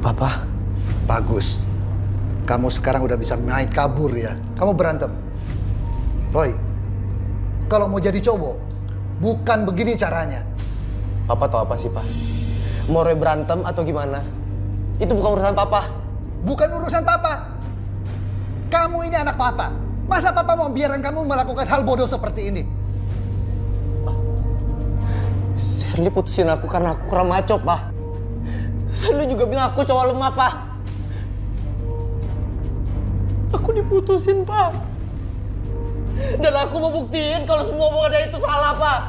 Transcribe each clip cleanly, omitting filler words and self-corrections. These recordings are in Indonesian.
Papa. Bagus. Kamu sekarang udah bisa main kabur ya. Kamu berantem. Roy, kalau mau jadi cowok, bukan begini caranya. Papa tahu apa sih, Pak? Mau Roy berantem atau gimana? Itu bukan urusan Papa. Bukan urusan papa. Kamu ini anak papa. Masa papa mau biarkan kamu melakukan hal bodoh seperti ini? Shirley putusin aku karena aku kurang maco, Pak. Shirley juga bilang aku cowok lemah, Pak. Aku diputusin, Pak. Dan aku mau buktiin kalau semua omongannya itu salah, Pak.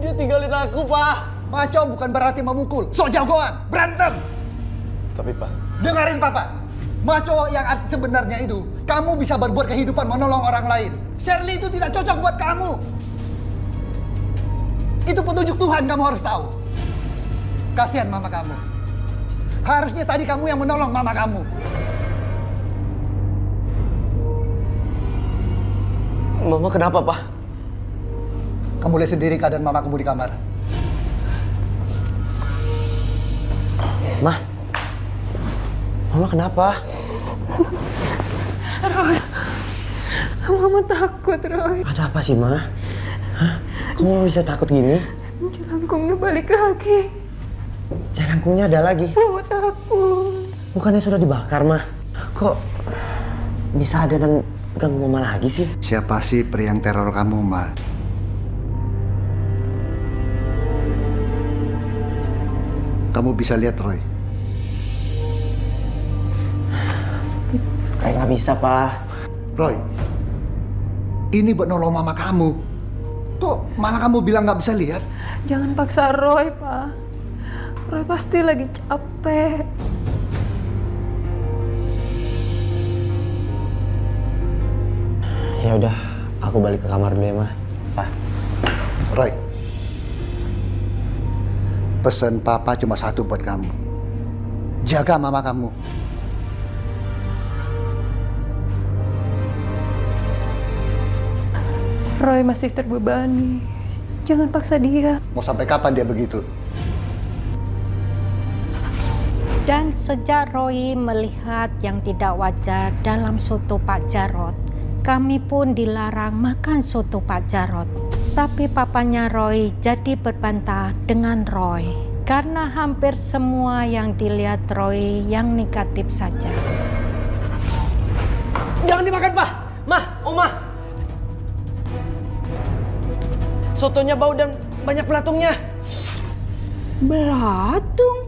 Dia tinggalin aku, Pak. Maco bukan berarti memukul. So jagoan, berantem. Tapi, Pak. Dengarin papa. Maco yang arti sebenarnya itu, kamu bisa berbuat kehidupan menolong orang lain. Shirley itu tidak cocok buat kamu. Itu petunjuk Tuhan, kamu harus tahu. Kasihan mama kamu. Harusnya tadi kamu yang menolong mama kamu. Mama kenapa, Pak? Kamu lihat sendiri keadaan mama kamu di kamar. Ma. Mama kenapa? Roy, Mama takut, Roy. Ada apa sih, Ma? Hah? Kamu bisa takut gini? Jelangkungnya balik lagi. Jelangkungnya ada lagi? Mama takut. Bukannya sudah dibakar, Ma? Kok bisa ada dan ganggu Mama lagi sih? Siapa sih pria yang teror kamu, Ma? Kamu bisa lihat, Roy. Kayak nggak bisa, Pak. Roy, ini buat nolong mama kamu. Kok malah kamu bilang nggak bisa lihat? Jangan paksa Roy, Pak. Roy pasti lagi capek. Ya udah, aku balik ke kamar dulu ya, Ma. Pak. Roy, pesan papa cuma satu buat kamu. Jaga mama kamu. Roy masih terbebani. Jangan paksa dia. Mau sampai kapan dia begitu? Dan sejak Roy melihat yang tidak wajar dalam soto Pak Jarod, kami pun dilarang makan soto Pak Jarod. Tapi papanya Roy jadi berbantah dengan Roy. Karena hampir semua yang dilihat Roy yang negatif saja. Jangan dimakan, Pak! Ma, Oma! Sotonya bau dan banyak belatungnya. Belatung?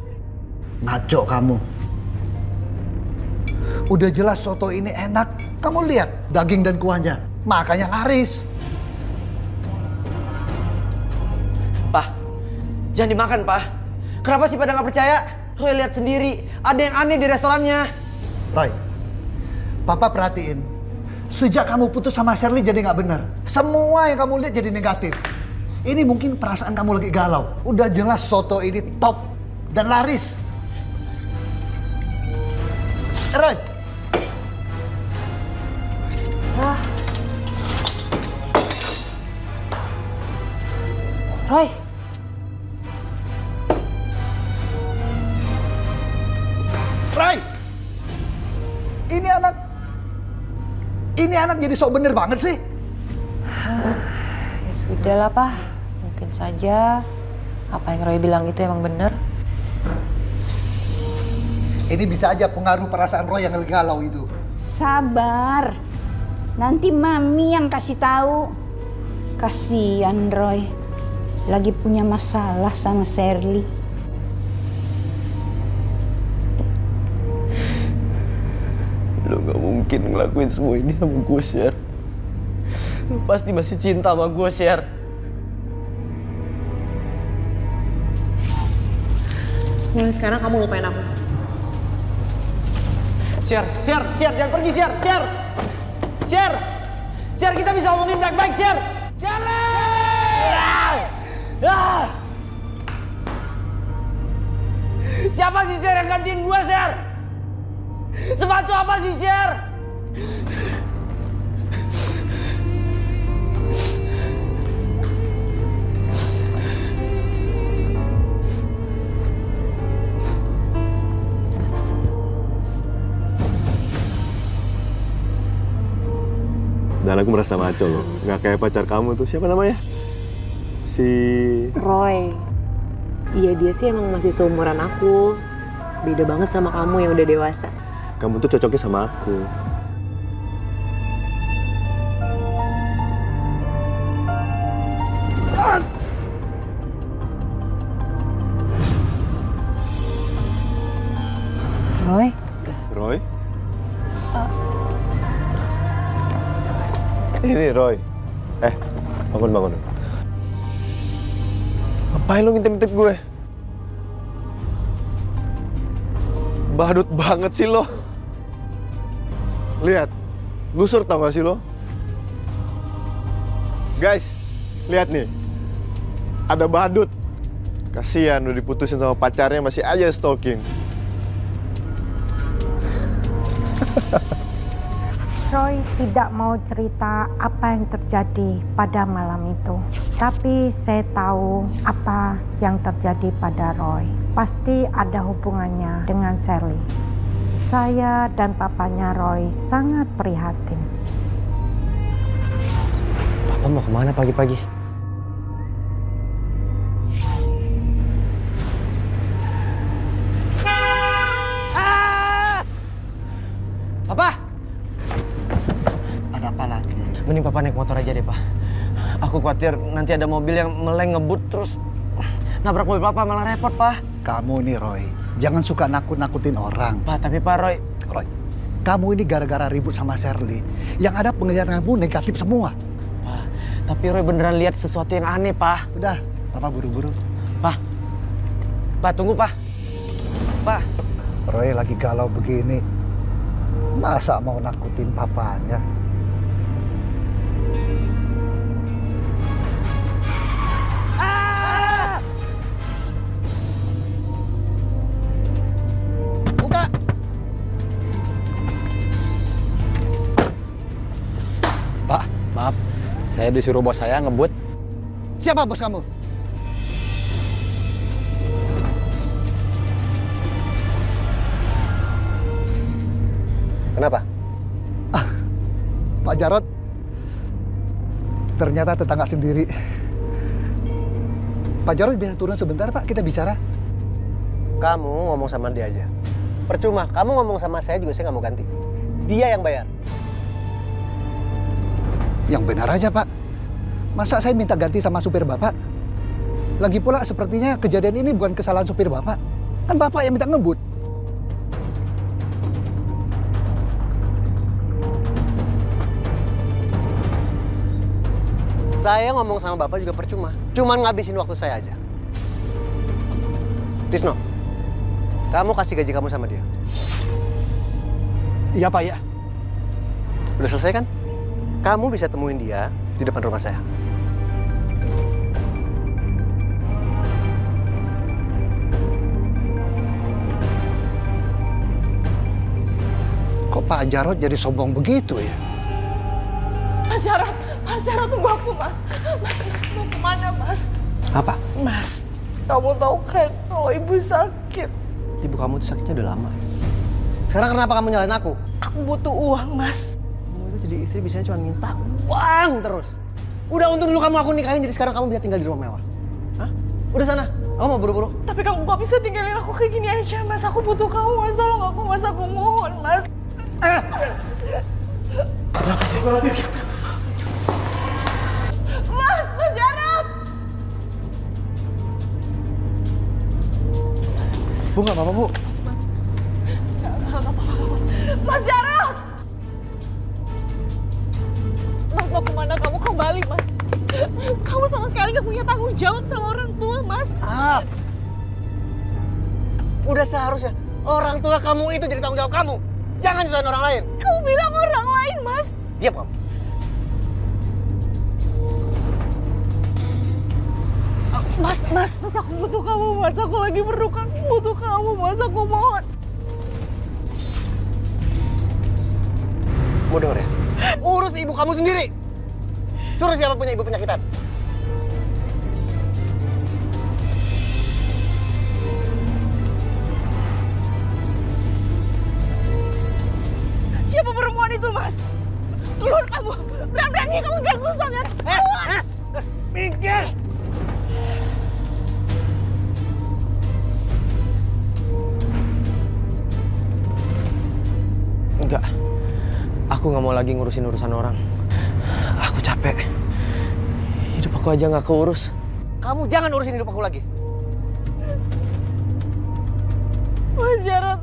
Ngaco kamu. Udah jelas soto ini enak. Kamu lihat daging dan kuahnya. Makanya laris. Pak, jangan dimakan, Pak. Kenapa sih pada nggak percaya? Roy lihat sendiri, ada yang aneh di restorannya. Roy, papa perhatiin. Sejak kamu putus sama Shirley jadi nggak benar. Semua yang kamu lihat jadi negatif. Ini mungkin perasaan kamu lagi galau. Udah jelas soto ini top dan laris. Roy. Roy. Roy. Ini anak jadi sok bener banget sih. Ya sudahlah, Pak. Mungkin saja apa yang Roy bilang itu emang benar. Ini bisa aja pengaruh perasaan Roy yang lagi galau itu. Sabar. Nanti Mami yang kasih tahu. Kasihan Roy. Lagi punya masalah sama Shirley. Lo gak mungkin ngelakuin semua ini sama gue, Sher. Lo pasti masih cinta sama gue, Sher. Mulai sekarang kamu lupain aku. Sher, jangan pergi, Sher. Sher, kita bisa ngomongin baik-baik, Sher. Ah! Siapa sih, Sher, yang gantiin gue, Sher? Sepatu apa sih, Sher? Dan aku merasa maco loh. Nggak kayak pacar kamu tuh. Siapa namanya? Si... Roy. Iya, dia sih emang masih seumuran aku. Beda banget sama kamu yang udah dewasa. Kamu tuh cocoknya sama aku. Roy? Roy? Ini Roy. Bangun. Ngapain lu ngintip-ngintip gue? Badut banget sih lo. Lihat, gusur tau gak sih lo? Guys, lihat nih. Ada badut. Kasian udah diputusin sama pacarnya masih aja stalking. Roy tidak mau cerita apa yang terjadi pada malam itu. Tapi saya tahu apa yang terjadi pada Roy. Pasti ada hubungannya dengan Shirley. Saya dan papanya Roy sangat prihatin. Papa mau kemana pagi-pagi? Papa! Ada apa lagi? Mending Papa naik motor aja deh, Pak. Aku khawatir nanti ada mobil yang meleng ngebut terus nabrak mobil Papa, malah repot, Pak. Kamu nih Roy, jangan suka nakut-nakutin orang. Pak, tapi Pak Roy... Roy, kamu ini gara-gara ribut sama Shirley. Yang ada penglihatan kamu negatif semua. Pak, tapi Roy beneran lihat sesuatu yang aneh, Pak. Udah, Papa buru-buru. Pak, tunggu, Pak. Pak. Roy lagi galau begini. Masa mau nakutin papanya? Buka! Pak, maaf. Saya disuruh bos saya ngebut. Siapa bos kamu? Kenapa? Pak Jarod. Ternyata tetangga sendiri. Pak Jarod bisa turun sebentar, Pak. Kita bicara. Kamu ngomong sama dia aja. Percuma, kamu ngomong sama saya juga saya nggak mau ganti. Dia yang bayar. Yang benar aja, Pak. Masa saya minta ganti sama supir Bapak? Lagi pula sepertinya kejadian ini bukan kesalahan supir Bapak. Kan Bapak yang minta ngebut. Saya ngomong sama Bapak juga percuma. Cuman ngabisin waktu saya aja. Tisno, kamu kasih gaji kamu sama dia. Iya, Pak, ya. Udah selesai kan? Kamu bisa temuin dia di depan rumah saya. Kok Pak Jarod jadi sombong begitu ya? Mas Jarod tunggu aku, Mas. Mas mau kemana, Mas? Apa? Mas, kamu tahu kan kalau ibu sakit. Ibu kamu tuh sakitnya udah lama. Sekarang kenapa kamu nyalain aku? Aku butuh uang, Mas. Kamu itu jadi istri bisanya cuma minta uang terus. Udah untung dulu kamu aku nikahin, jadi sekarang kamu bisa tinggal di rumah mewah. Hah? Udah sana, kamu mau buru-buru? Tapi kamu gak bisa tinggalin aku kayak gini aja, Mas. Aku butuh kamu, Mas. Tolong aku, Mas. Aku mohon, Mas. Mas Jarod! Bu, nggak apa-apa, Bu. Mas Jarod! Mas mau kemana? Kamu kembali, Mas. Kamu sama sekali gak punya tanggung jawab sama orang tua, Mas. Udah seharusnya orang tua kamu itu jadi tanggung jawab kamu. Jangan nyusahin orang lain. Kamu bilang orang lain, Mas. Diam kamu. Mas, aku butuh kamu, Mas. Aku lagi perlu kamu, butuh kamu, Mas. Aku mohon. Mau denger ya? Urus ibu kamu sendiri. Suruh siapa punya ibu penyakitan. Siapa perempuan itu, Mas? Keluar kamu! Berani kamu ganggu Sonet! Keluar! Minggir! Enggak. Aku nggak mau lagi ngurusin urusan orang. Aku capek. Hidup aku aja nggak keurus. Kamu jangan urusin hidup aku lagi. Mas Jarot!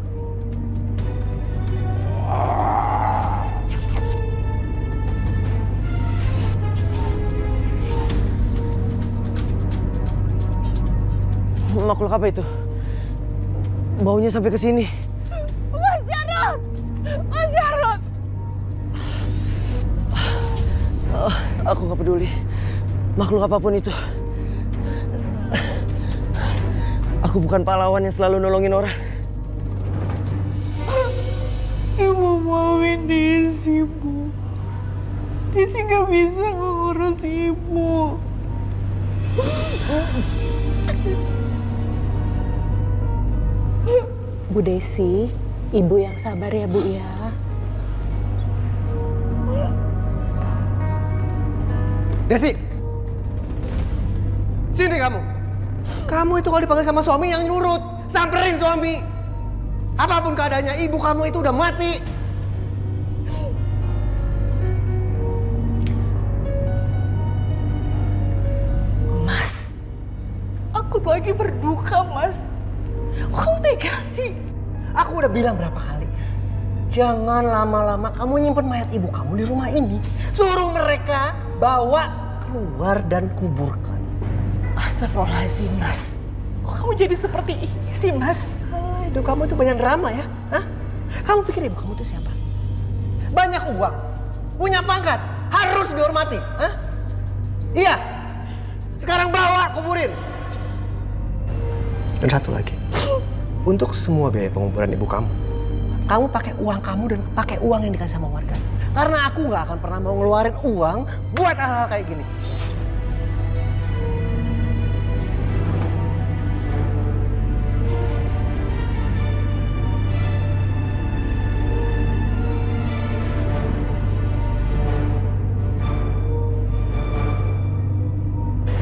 Makhluk apa itu? Baunya sampai ke sini. Mas Jarot! Mas Jarot! Aku nggak peduli. Makhluk apapun itu. Aku bukan pahlawan yang selalu nolongin orang. Ibu mauin Desi, Bu. Desi gak bisa ngurus Ibu. Bu Desi, ibu yang sabar ya Bu ya. Desi! Sini kamu! Kamu itu kalau dipanggil sama suami yang nurut. Samperin suami! Apapun keadaannya, ibu kamu itu udah mati. Mas, aku lagi berduka, Mas. Kamu tega sih? Aku udah bilang berapa kali. Jangan lama-lama kamu nyimpen mayat ibu kamu di rumah ini. Suruh mereka bawa keluar dan kuburkan. Astagfirullahaladzim, Mas. Kok kamu jadi seperti ini sih, Mas? Hidup kamu itu banyak drama ya? Hah? Kamu pikir ibu kamu itu siapa? Banyak uang, punya pangkat, harus dihormati. Hah? Iya. Sekarang bawa kuburin. Dan satu lagi. Untuk semua biaya penguburan ibu kamu pakai uang kamu dan pakai uang yang dikasih sama warga. Karena aku nggak akan pernah mau ngeluarin uang buat hal-hal kayak gini.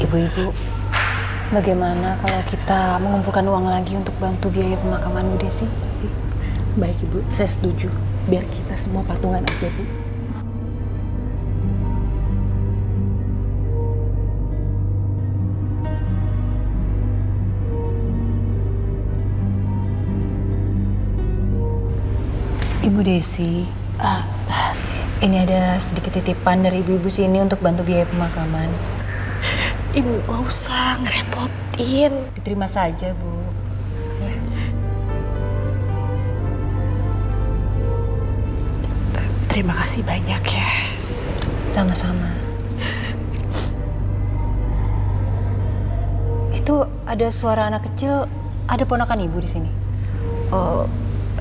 Ibu-ibu, bagaimana kalau kita mengumpulkan uang lagi untuk bantu biaya pemakaman Bu Desi? Baik, Ibu. Saya setuju. Biar kita semua patungan aja, Bu. Ibu Desi, ini ada sedikit titipan dari ibu-ibu sini untuk bantu biaya pemakaman. Ibu gak usah ngerepotin. Diterima saja, Bu. Ya. Terima kasih banyak ya. Sama-sama. Itu ada suara anak kecil, ada ponakan ibu di sini. Oh,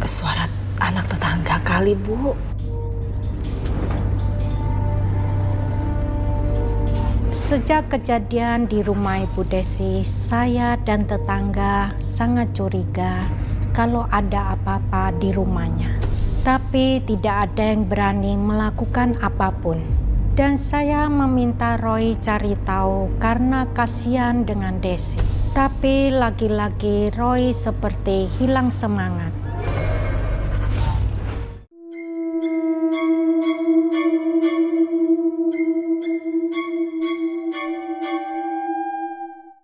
suara anak tetangga kali, Bu. Sejak kejadian di rumah Ibu Desi, saya dan tetangga sangat curiga kalau ada apa-apa di rumahnya. Tapi tidak ada yang berani melakukan apapun. Dan saya meminta Roy cari tahu karena kasihan dengan Desi. Tapi lagi-lagi Roy seperti hilang semangat.